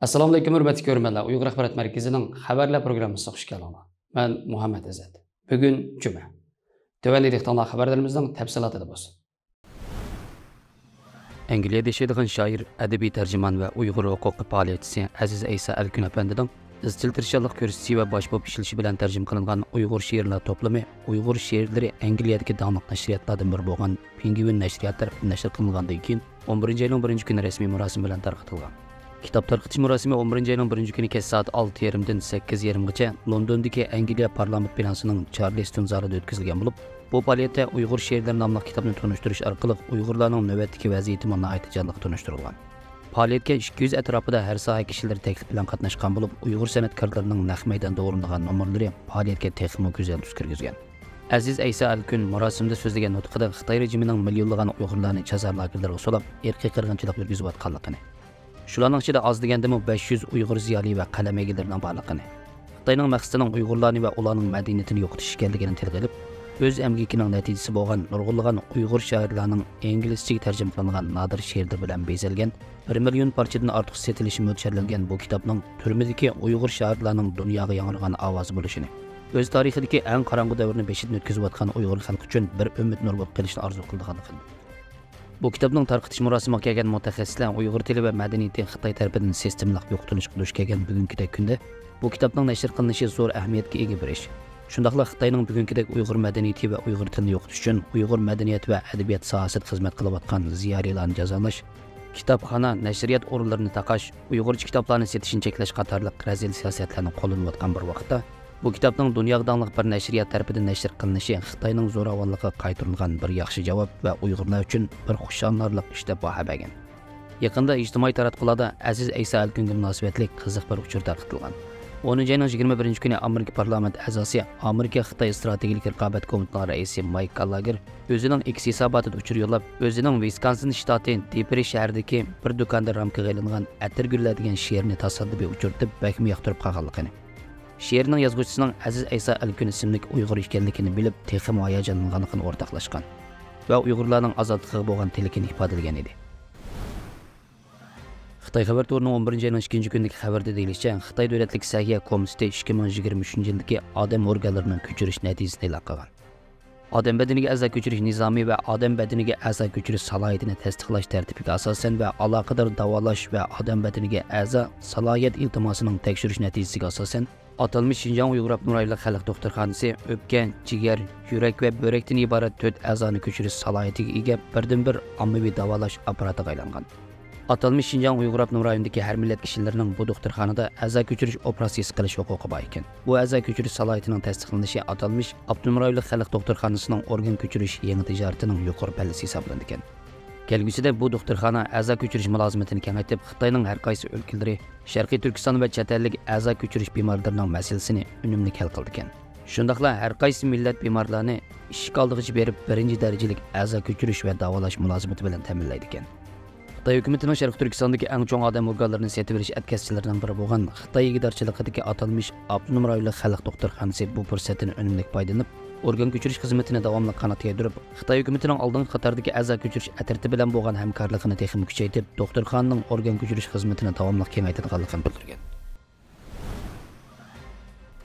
Assalomu alaykum hurmatli ko'rmanlar. Uyg'ur axborot markazining xabarlar programmasiga xush kelibsizlar. Men Muhammad Azat. Bugun juma. Tövəndəki xabarlarimizning tafsilotida bo'lsin. Angliyada yashaydigan shoir, adabiy tarjimon va Uyg'ur huquqiy faoliyatchisi Aziz Aysa Alkun apandining izchil tirishchilik ko'rsatishi va bosh bo'lib ishlashi bilan tarjima qilingan Uyg'ur she'rlar to'plami Uyg'ur she'rlari Angliyadagi da'miq nashriyotlardan biri bo'lgan Penguin nashriyoti tomonidan nashr qilingandan keyin 11-oyning 1-kuni rasmiy marosim bilan tarqatilgan. Kitap tarqitish murosimi 11-oyning 1-kuni kech soat 6:30 dan 8:30gacha Londondagi Angliya parlament binosining Charleston zalida o'tkazilgan bo'lib, bu faoliyatda Uyg'ur she'rlari nomli kitobni tanishtirish orqali Uyg'urlarning navbatdagi vaziyati bilan aytijanliq tanishtirilgan. Faoliyatga 200 atrofida har soha kishilari taklif bilan qatnashgan bo'lib, Uyg'ur san'atkorlarining naq maydonda o'rinlagan nomorlari faoliyatga texmo go'zal tus kirgizgan. Aziz Aysa Alkun marosimda so'zlagan nutqida Xitoy rejimining millionlagan Uyg'urlarni jazo lagerlariga solib, irqiy qirg'inchilik yurgizayotganligini, shularning ichida oz degandimi 500 Uyg'ur ziyoli va qalam egilarining borligini, Xitoyning maqsadining Uyg'urlarni va ularning madaniyatini yo'qotish ekanligini tilg'ilib, o'z emgikining natijasi bo'lgan nurg'unlagan Uyg'ur shoirlarining inglizchaga tarjima qilingan nodir she'rlar bilan bezalgan 1 million parchadan ortiq setilishi mo'ljallangan bu kitobning turmadagi Uyg'ur shoirlarining dunyoga yangragan ovozi bo'lishini, o'z tarixidagi eng qorong'u davrni beshidan o'tkazayotgan Uyg'ur xalqi uchun bir umid nur bo'lib qolishni orzu qilganligini. Bu kitobning tarqitish murosimiga kelgan mutaxassislar Uyg'ur tili va madaniyati Xitoy tomonidan sistemlik yo'qotishga duch kelgan bugungi kunda bu kitobning nashr qilinishi zo'r ahamiyatga ega bir ish. Shundaqla Xitoyning bugünkidek Uyg'ur madaniyati va Uyg'ur tilini yo'qotish uchun Uyg'ur madaniyat va adabiyot sohasida xizmat qilayotgan ziyolilarni jazolash, kitobxona, nashriyat o'rinlarini taqash, Uyg'urcha kitoblarni setishni cheklash qatorliq razil siyosatlarni qo'llanayotgan bir vaqtda bu kitobning dunyoga dangliq bir nashriyat tarafidan nashr qilinishi Xitoyning zo'ravonligiga qaytarilgan bir yaxshi javob va Uyg'urlar uchun bir xushonlarlik ish deb baho bergan. Yaqinda ijtimoiy taratqularda Aziz Aysa Alkunga munosabatli qiziq bir uchur tarqatilgan. 10-oyning 21-kuni Amerika parlament a'zosi, Amerika Xitoy strategik raqobat komiteti raisi Mike Gallagher o'zining X hisobotida uchur yo'llab, o'zining Wisconsin shtati Depri shahridagi bir do'konda ramkaga ilingan atir gullar degan she'rni tasaddubiy uchirtib, bakmi yoqtirib qolganligini, she'rning yozuvchisining Aziz Aysa Alkun ismli Uyg'ur ekanligini bilib, texmo hayajonlanganligini o'rtoqlashgan va Uyg'urlarning ozodligiga bo'lgan tilakini ifodalagan edi. Xitoy xabar to'rining 11-oyning 2-kunidagi xabarda deyilishicha, Xitoy davlatlik Sahya komiteti 2023-yildagi odam organlarining ko'chirish natijasini e'lon qilgan. Odam badaniga a'zo ko'chirish nizomi va odam badaniga a'zo ko'chirish salohiyatini tasdiqlash tartibiga asosan va aloqador davolash va odam badaniga a'zo salohiyat iltimosining tekshirish natijasiga asosan atalmış Şinjan Uyghur Abdunur Rayonluq Xalq Doktorxonasi o'pka, jigar, yurak va börekdan iborat 4 a'zoni ko'chirish salohiyatiga ega birdan-bir ommaviy davolash apparatiga aylangan. Atalmış Şinjan Uyghur Abdunur Rayonidagi har millat kishilarining bu doktorxonada a'zo ko'chirish operatsiyasi qilish huquqi bor ekan. Bu a'zo ko'chirish salohiyatining tasdiqlanishi atalmış Abdunur Rayonluq Xalq Doktorxonasining organ ko'chirish yangi tijoratining yuqori pallasi hisoblanadi ekan. Kelgusida bu doktorxona a'zo ko'chirish mulozimatini kengaytirib, Xitoyning har qaysi o'lkalari, Sharqiy Turkiston va chet ellik a'zo ko'chirish bemorlarining masalasini unumli hal qildi ekan. Shundaqla har qaysi millat bemorlarni ishga oldig'icha berib, birinchi darajalik a'zo ko'chirish va davolash mulozimati bilan ta'minlaydi ekan. Xitoy hukumatining Sharqiy Turkistondagi eng chong odam organlarini setib berish atkazchilaridan biri bo'lgan Xitoy igidorchiligidagi atalmış Abdunur Rayonluq Xalq Doktorxonasi bu fursatdan unumli foydalanib, organ ko'chirish xizmatini davomli qanot yaydirib, Xitoy hukumatining oldingi qatordagi a'zo ko'chirish atriti bilan bo'lgan hamkorligini texnik kuchaytirib, doktorxonaning organ ko'chirish xizmatini davomli kengaytirganligini bildirgan.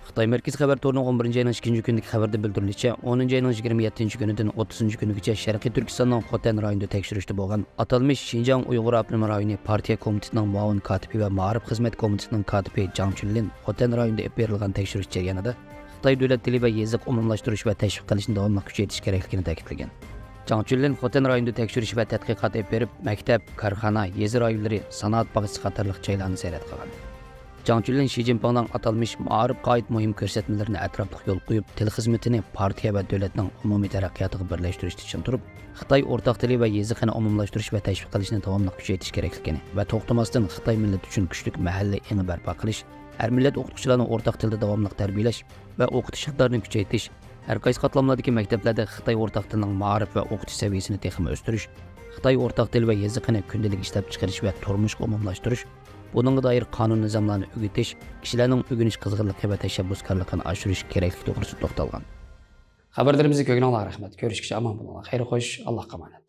Xitoy Markaziy xabar to'rining 11-oyning 2-kunidagi xabarda bildirilishicha, 10-oyning 27-kunidan 30-kunigacha Sharqiy Turkistonning Xotan rayonida tekshirishda bo'lgan atalmış Şinjan Uyghur Abdunur Rayoni partiya komitetining muavin katibi va ma'rif xizmat komitetining katibi Jang Chunlin Xotan rayonida olib berilgan tekshirish jarayonida Xitoy davlat tili va yeziq umumlashtirish va tashviq qilishni davomli kuchaytirish kerakligini ta'kidlagan. Jang Chunlin Xotan rayonida tekshirish va tadqiqot olib berib, maktab, korxona, yezi rayonlari, sanoat bog'chasi qatorliq joylarni ziyorat qilgan. Jang Chunlin Xi Jinpingning atalmış ma'rif qoid muhim ko'rsatmalarini atrofliq yo'l qo'yib, til xizmatini partiya va davlatning umumiy taraqqiyotiga birlashtirishni tushuntirib, Xitoy o'rtoq tili va yeziqini umumlashtirish va tashviq qilishni davomli kuchaytirish kerakligini va to'xtamasdan Xitoy millati uchun kuchli mahalla eni barpo qilish, har millat o'qituvchilarini o'rtoq tilda davomli tarbiyalash va o'qitish iqtidorini kuchaytirish, har qaysi qatlamlardagi maktablarda Xitoy o'rtoq tilining ma'rif va o'qitish saviyasini texmo o'stirish, Xitoy o'rtoq til va yeziqini kundalik ishlab chiqarish va turmushga umumlashtirish, bununla dair qonun nizomlarini o'g'itish, kishilarning o'rganish qizg'inligi va tashabbuskorligini oshirish kerakligi to'g'risida to'xtalgan. Xabarlarimizni ko'rganlarga rahmat. Ko'rishguncha omon bo'linglar. Xayr xo'sh, Allohga omonat.